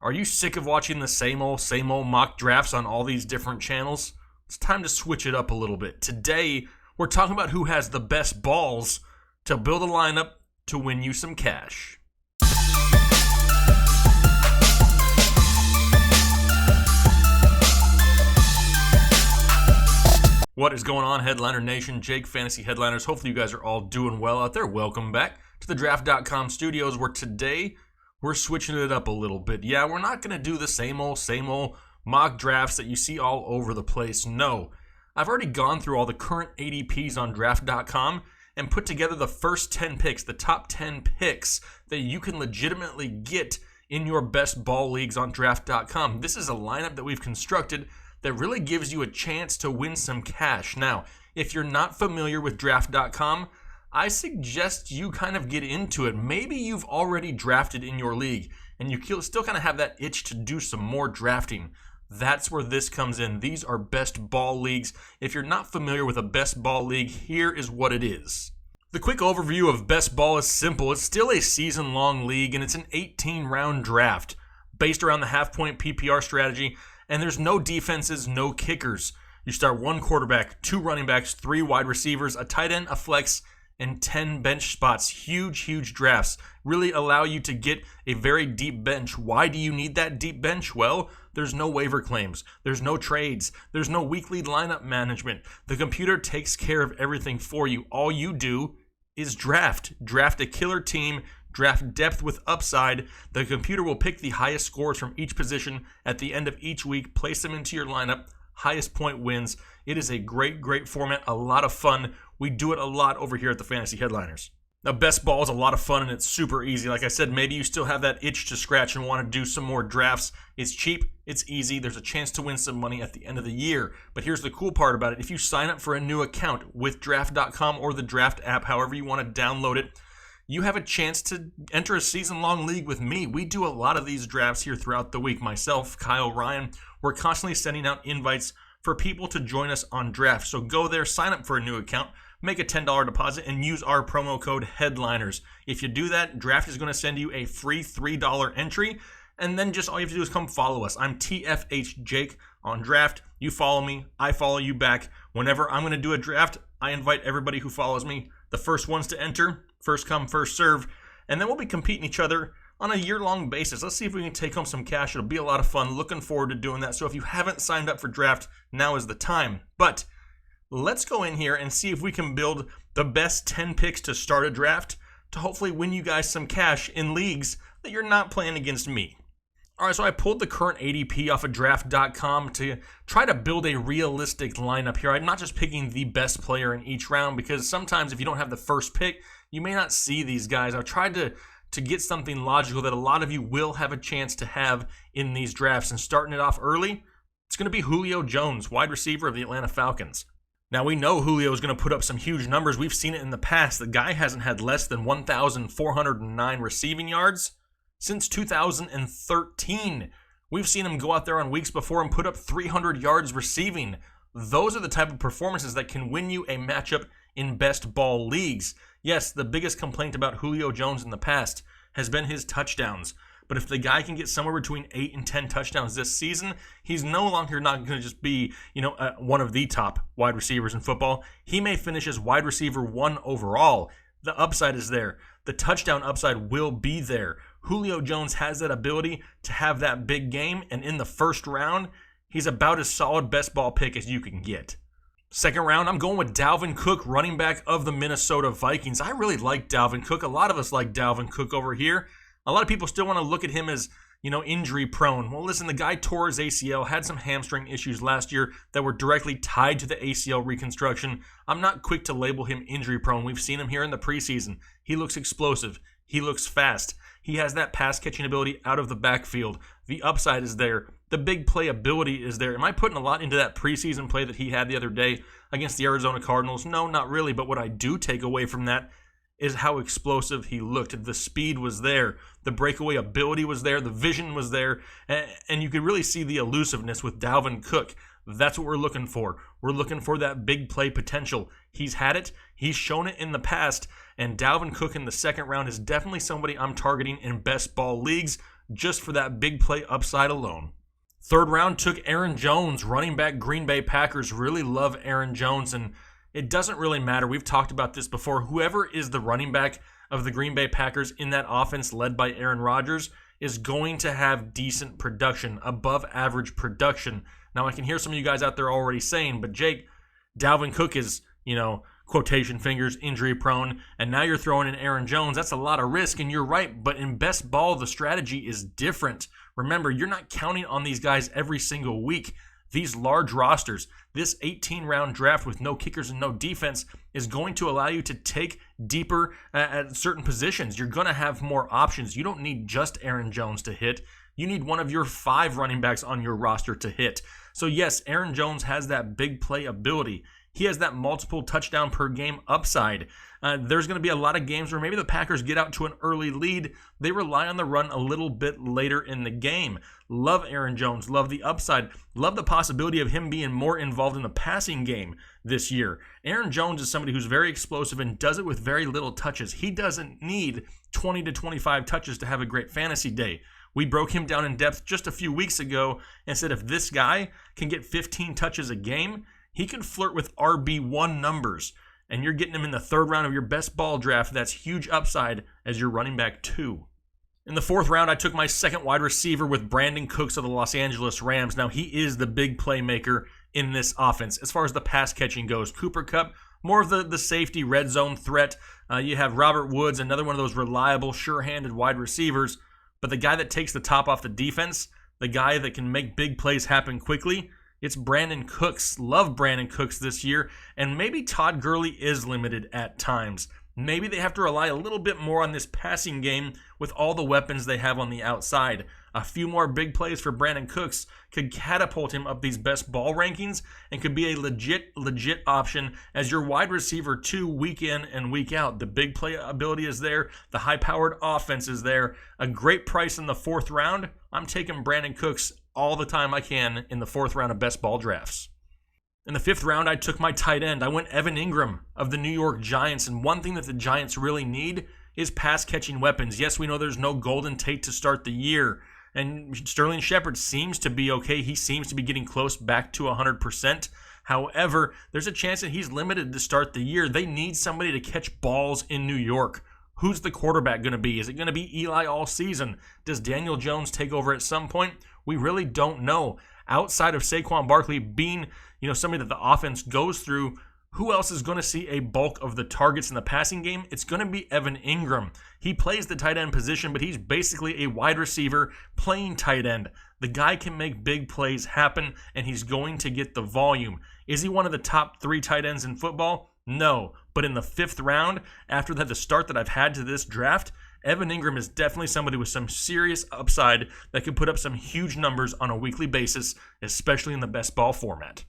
Are you sick of watching the same old mock drafts on all these different channels? It's time to switch it up a little bit. Today, we're talking about who has the best balls to build a lineup to win you some cash. What is going on, Headliner Nation? Jake, Fantasy Headliners. Hopefully you guys are all doing well out there. Welcome back to the Draft.com studios, where today we're switching it up a little bit. Yeah, we're not going to do the same old mock drafts that you see all over the place. No, I've already gone through all the current ADPs on Draft.com and put together the first 10 picks, the top 10 picks that you can legitimately get in your best ball leagues on Draft.com. This is a lineup that we've constructed that really gives you a chance to win some cash. Now, if you're not familiar with Draft.com, I suggest you kind of get into it. Maybe you've already drafted in your league and you still kind of have that itch to do some more drafting. That's where this comes in. These are best ball leagues. If you're not familiar with a best ball league, here is what it is. The quick overview of best ball is simple. It's still a season-long league, and it's an 18-round draft based around the half-point PPR strategy, and there's no defenses, no kickers. You start one quarterback, 2 running backs, 3 wide receivers, a tight end, a flex, and 10 bench spots. Huge drafts. Really allow you to get a very deep bench. Why do you need that deep bench? Well, there's no waiver claims. There's no trades. There's no weekly lineup management. The computer takes care of everything for you. All you do is draft. Draft a killer team. Draft depth with upside. The computer will pick the highest scores from each position at the end of each week, place them into your lineup. Highest point wins. It is a great format, a lot of fun. We do it a lot over here at the Fantasy Headliners. Now, best ball is a lot of fun and it's super easy. Like I said, maybe you still have that itch to scratch and want to do some more drafts. It's cheap, it's easy, there's a chance to win some money at the end of the year. But here's the cool part about it. If you sign up for a new account with Draft.com or the Draft app, however you want to download it, you have a chance to enter a season-long league with me. We do a lot of these drafts here throughout the week. Myself, Kyle, Ryan, we're constantly sending out invites for people to join us on draft. So go there, sign up for a new account, make a $10 deposit, and use our promo code HEADLINERS. If you do that, Draft is going to send you a free $3 entry, and then just all you have to do is come follow us. I'm TFH Jake on Draft. You follow me, I follow you back. Whenever I'm going to do a draft, I invite everybody who follows me. The first ones to enter, first come, first serve, and then we'll be competing each other on a year-long basis. Let's see if we can take home some cash. It'll be a lot of fun. Looking forward to doing that. So if you haven't signed up for Draft, now is the time. But let's go in here and see if we can build the best 10 picks to start a draft to hopefully win you guys some cash in leagues that you're not playing against me. All right, so I pulled the current ADP off of Draft.com to try to build a realistic lineup here. I'm not just picking the best player in each round, because sometimes if you don't have the first pick, you may not see these guys. I've tried to get something logical that a lot of you will have a chance to have in these drafts. And starting it off early, it's going to be Julio Jones, wide receiver of the Atlanta Falcons. Now, we know Julio is going to put up some huge numbers. We've seen it in the past. The guy hasn't had less than 1,409 receiving yards since 2013. We've seen him go out there on weeks before and put up 300 yards receiving. Those are the type of performances that can win you a matchup in best ball leagues. Yes, the biggest complaint about Julio Jones in the past has been his touchdowns. But if the guy can get somewhere between 8 and 10 touchdowns this season, he's no longer not going to just be, one of the top wide receivers in football. He may finish as wide receiver 1 overall. The upside is there. The touchdown upside will be there. Julio Jones has that ability to have that big game, and in the first round, he's about as solid best ball pick as you can get. Second round, I'm going with Dalvin Cook, running back of the Minnesota Vikings. I really like Dalvin Cook. A lot of us like Dalvin Cook over here. A lot of people still want to look at him as, injury prone. Well, listen, the guy tore his ACL, had some hamstring issues last year that were directly tied to the ACL reconstruction. I'm not quick to label him injury prone. We've seen him here in the preseason. He looks explosive. He looks fast. He has that pass catching ability out of the backfield. The upside is there. The big play ability is there. Am I putting a lot into that preseason play that he had the other day against the Arizona Cardinals? No, not really. But what I do take away from that is how explosive he looked. The speed was there. The breakaway ability was there. The vision was there. And you could really see the elusiveness with Dalvin Cook. That's what we're looking for. We're looking for that big play potential. He's had it. He's shown it in the past. And Dalvin Cook in the second round is definitely somebody I'm targeting in best ball leagues. just for that big play upside alone. Third round took Aaron Jones, running back, Green Bay Packers. Really love Aaron Jones, and it doesn't really matter. We've talked about this before. Whoever is the running back of the Green Bay Packers in that offense led by Aaron Rodgers is going to have decent production, above average production. Now, I can hear some of you guys out there already saying, but Jake, Dalvin Cook is, quotation fingers, injury prone, and now you're throwing in Aaron Jones. That's a lot of risk, and you're right, but in best ball, the strategy is different. Remember, you're not counting on these guys every single week. These large rosters, this 18-round draft with no kickers and no defense is going to allow you to take deeper at certain positions. You're going to have more options. You don't need just Aaron Jones to hit. You need one of your 5 running backs on your roster to hit. So yes, Aaron Jones has that big play ability. He has that multiple touchdown per game upside. There's going to be a lot of games where maybe the Packers get out to an early lead. They rely on the run a little bit later in the game. Love Aaron Jones. Love the upside. Love the possibility of him being more involved in the passing game this year. Aaron Jones is somebody who's very explosive and does it with very little touches. He doesn't need 20 to 25 touches to have a great fantasy day. We broke him down in depth just a few weeks ago and said if this guy can get 15 touches a game, he can flirt with RB1 numbers, and you're getting him in the third round of your best ball draft. That's huge upside as your running back 2. In the fourth round, I took my second wide receiver with Brandon Cooks of the Los Angeles Rams. Now, he is the big playmaker in this offense. As far as the pass catching goes, Cooper Kupp, more of the safety red zone threat. You have Robert Woods, another one of those reliable, sure-handed wide receivers. But the guy that takes the top off the defense, the guy that can make big plays happen quickly, it's Brandon Cooks. Love Brandon Cooks this year, and maybe Todd Gurley is limited at times. Maybe they have to rely a little bit more on this passing game with all the weapons they have on the outside. A few more big plays for Brandon Cooks could catapult him up these best ball rankings and could be a legit option as your wide receiver 2 week in and week out. The big play ability is there. The high-powered offense is there. A great price in the fourth round. I'm taking Brandon Cooks all the time I can in the fourth round of best ball drafts. In the fifth round, I took my tight end. I went Evan Ingram of the New York Giants, and one thing that the Giants really need is pass-catching weapons. Yes, we know there's no Golden Tate to start the year, and Sterling Shepard seems to be okay. He seems to be getting close back to 100%. However, there's a chance that he's limited to start the year. They need somebody to catch balls in New York. Who's the quarterback going to be? Is it going to be Eli all season? Does Daniel Jones take over at some point? We really don't know. Outside of Saquon Barkley being, somebody that the offense goes through, who else is going to see a bulk of the targets in the passing game? It's going to be Evan Ingram. He plays the tight end position, but he's basically a wide receiver playing tight end. The guy can make big plays happen, and he's going to get the volume. Is he one of the top 3 tight ends in football? No. But in the fifth round, after the start that I've had to this draft, Evan Ingram is definitely somebody with some serious upside that could put up some huge numbers on a weekly basis, especially in the best ball format.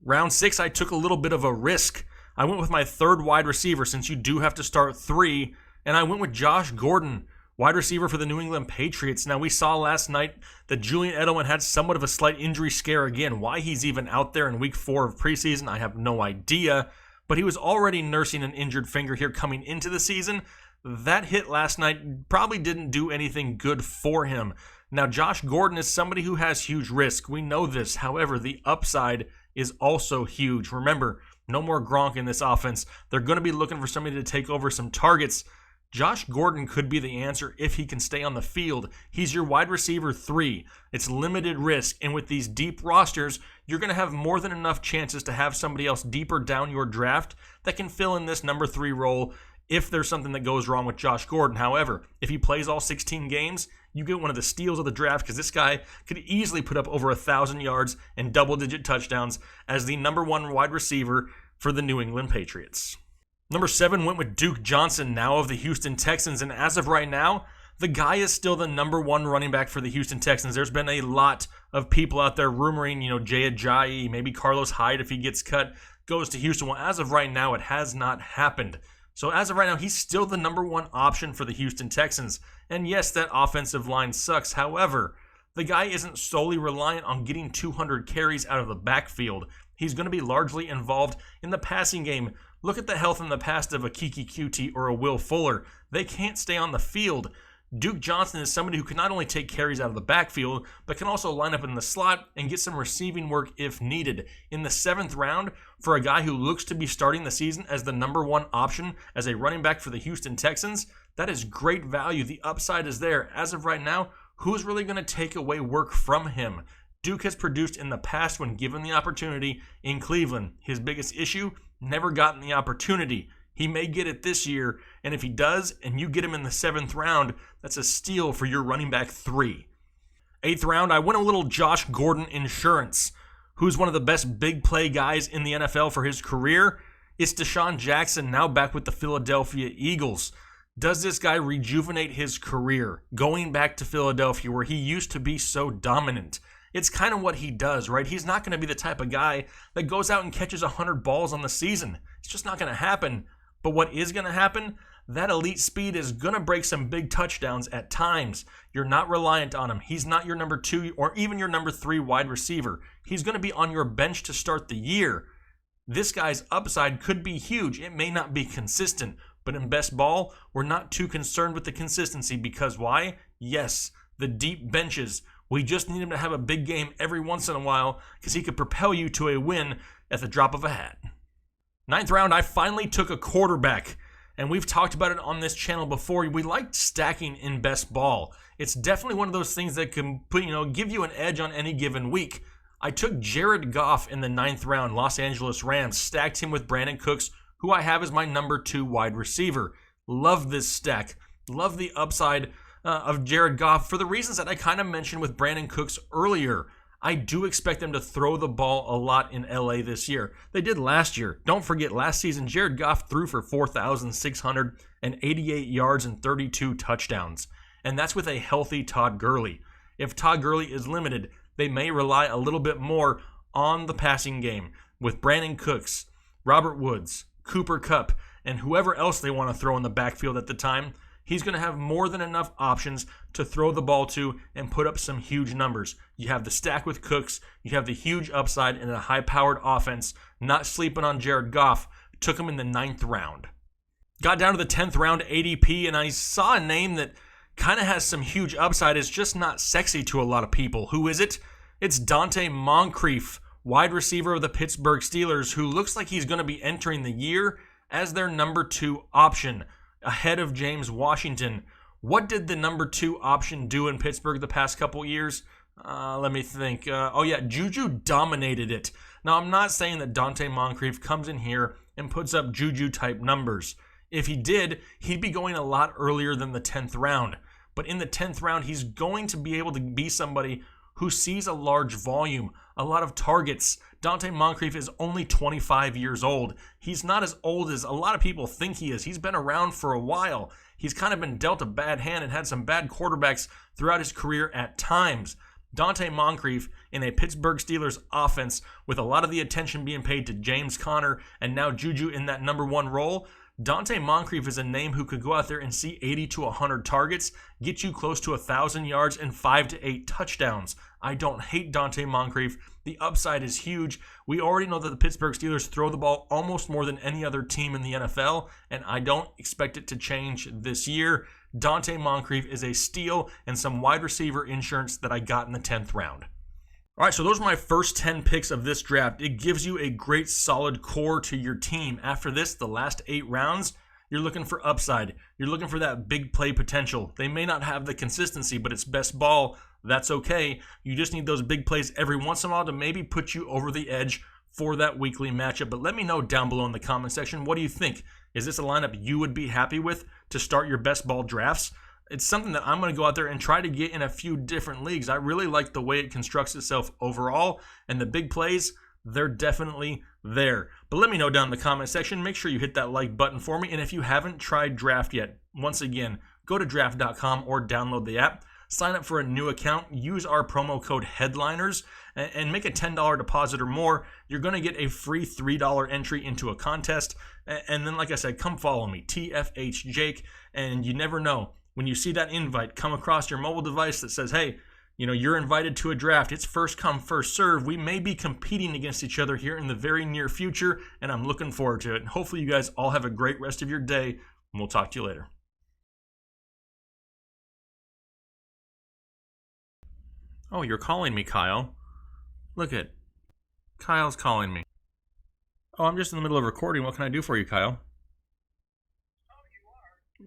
Round 6, I took a little bit of a risk. I went with my third wide receiver since you do have to start 3, and I went with Josh Gordon, wide receiver for the New England Patriots. Now, we saw last night that Julian Edelman had somewhat of a slight injury scare again. Why he's even out there in week 4 of preseason, I have no idea. But he was already nursing an injured finger here coming into the season. That hit last night probably didn't do anything good for him. Now, Josh Gordon is somebody who has huge risk. We know this. However, the upside is also huge. Remember, no more Gronk in this offense. They're going to be looking for somebody to take over some targets. Josh Gordon could be the answer if he can stay on the field. He's your wide receiver 3. It's limited risk, and with these deep rosters, you're going to have more than enough chances to have somebody else deeper down your draft that can fill in this number 3 role if there's something that goes wrong with Josh Gordon. However, if he plays all 16 games, you get one of the steals of the draft because this guy could easily put up over 1,000 yards and double-digit touchdowns as the number 1 wide receiver for the New England Patriots. Number 7 went with Duke Johnson, now of the Houston Texans, and as of right now, the guy is still the number 1 running back for the Houston Texans. There's been a lot of people out there rumoring, Jay Ajayi, maybe Carlos Hyde if he gets cut, goes to Houston. Well, as of right now, it has not happened. So as of right now, he's still the number 1 option for the Houston Texans. And yes, that offensive line sucks. However, the guy isn't solely reliant on getting 200 carries out of the backfield. He's going to be largely involved in the passing game. Look at the health in the past of a Kiki Cutie or a Will Fuller. They can't stay on the field. Duke Johnson is somebody who can not only take carries out of the backfield, but can also line up in the slot and get some receiving work if needed. In the 7th round, for a guy who looks to be starting the season as the number 1 option as a running back for the Houston Texans, that is great value. The upside is there. As of right now, who's really going to take away work from him? Duke has produced in the past when given the opportunity in Cleveland. His biggest issue, never gotten the opportunity. He may get it this year, and if he does, and you get him in the 7th round, that's a steal for your running back 3. 8th round, I went a little Josh Gordon insurance. Who's one of the best big play guys in the NFL for his career? It's Deshaun Jackson, now back with the Philadelphia Eagles. Does this guy rejuvenate his career, going back to Philadelphia where he used to be so dominant? It's kind of what he does, right? He's not going to be the type of guy that goes out and catches 100 balls on the season. It's just not going to happen. But what is going to happen? That elite speed is going to break some big touchdowns at times. You're not reliant on him. He's not your number 2 or even your number 3 wide receiver. He's going to be on your bench to start the year. This guy's upside could be huge. It may not be consistent, but in best ball, we're not too concerned with the consistency because why? Yes, the deep benches. We just need him to have a big game every once in a while because he could propel you to a win at the drop of a hat. 9th round, I finally took a quarterback, and we've talked about it on this channel before. We like stacking in best ball. It's definitely one of those things that can give you an edge on any given week. I took Jared Goff in the 9th round, Los Angeles Rams, stacked him with Brandon Cooks, who I have as my number 2 wide receiver. Love this stack. Love the upside of Jared Goff for the reasons that I kind of mentioned with Brandon Cooks earlier. I do expect them to throw the ball a lot in LA this year. They did last year. Don't forget, last season, Jared Goff threw for 4,688 yards and 32 touchdowns. And that's with a healthy Todd Gurley. If Todd Gurley is limited, they may rely a little bit more on the passing game with Brandon Cooks, Robert Woods, Cooper Kupp, and whoever else they want to throw in the backfield at the time. He's going to have more than enough options to throw the ball to and put up some huge numbers. You have the stack with Cooks. You have the huge upside in a high-powered offense. Not sleeping on Jared Goff. Took him in the 9th round. Got down to the 10th round ADP, and I saw a name that kind of has some huge upside. It's just not sexy to a lot of people. Who is it? It's Donte Moncrief, wide receiver of the Pittsburgh Steelers, who looks like he's going to be entering the year as their number 2 option, ahead of James Washington. What did the number 2 option do in Pittsburgh the past couple years? Let me think. Juju dominated it. Now, I'm not saying that Donte Moncrief comes in here and puts up Juju-type numbers. If he did, he'd be going a lot earlier than the 10th round. But in the 10th round, he's going to be able to be somebody who sees a large volume, a lot of targets. Donte Moncrief is only 25 years old. He's not as old as a lot of people think he is. He's been around for a while. He's kind of been dealt a bad hand and had some bad quarterbacks throughout his career at times. Donte Moncrief in a Pittsburgh Steelers offense with a lot of the attention being paid to James Conner and now Juju in that number 1 role. Donte Moncrief is a name who could go out there and see 80 to 100 targets, get you close to 1,000 yards and 5 to 8 touchdowns. I don't hate Donte Moncrief. The upside is huge. We already know that the Pittsburgh Steelers throw the ball almost more than any other team in the NFL, and I don't expect it to change this year. Donte Moncrief is a steal and some wide receiver insurance that I got in the 10th round. All right, so those are my first 10 picks of this draft. It gives you a great solid core to your team. After this, the last 8 rounds, you're looking for upside. You're looking for that big play potential. They may not have the consistency, but it's best ball. That's okay. You just need those big plays every once in a while to maybe put you over the edge for that weekly matchup. But let me know down below in the comment section, what do you think? Is this a lineup you would be happy with to start your best ball drafts? It's something that I'm going to go out there and try to get in a few different leagues. I really like the way it constructs itself overall, and the big plays, they're definitely there. But let me know down in the comment section. Make sure you hit that like button for me, and if you haven't tried Draft yet, once again, go to draft.com or download the app. Sign up for a new account, use our promo code HEADLINERS, and make a $10 deposit or more. You're going to get a free $3 entry into a contest. And then, like I said, come follow me, TFH Jake, and you never know. When you see that invite come across your mobile device that says, hey, you're invited to a draft. It's first come, first serve. We may be competing against each other here in the very near future, and I'm looking forward to it. And hopefully you guys all have a great rest of your day, and we'll talk to you later. Oh, you're calling me, Kyle. Look at Kyle's calling me. Oh, I'm just in the middle of recording. What can I do for you, Kyle?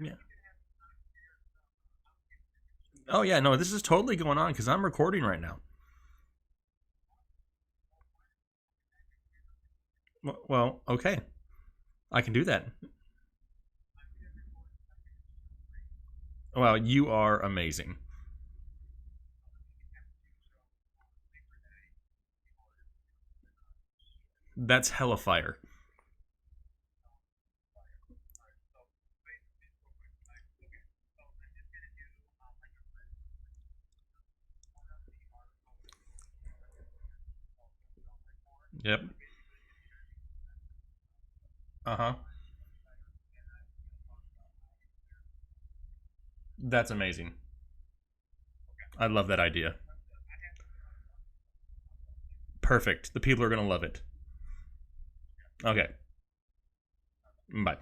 Yeah. Oh, yeah, no, this is totally going on because I'm recording right now. Well, okay. I can do that. Well, you are amazing. That's hella fire. Yep. Uh huh. That's amazing. I love that idea. Perfect. The people are going to love it. Okay. Bye.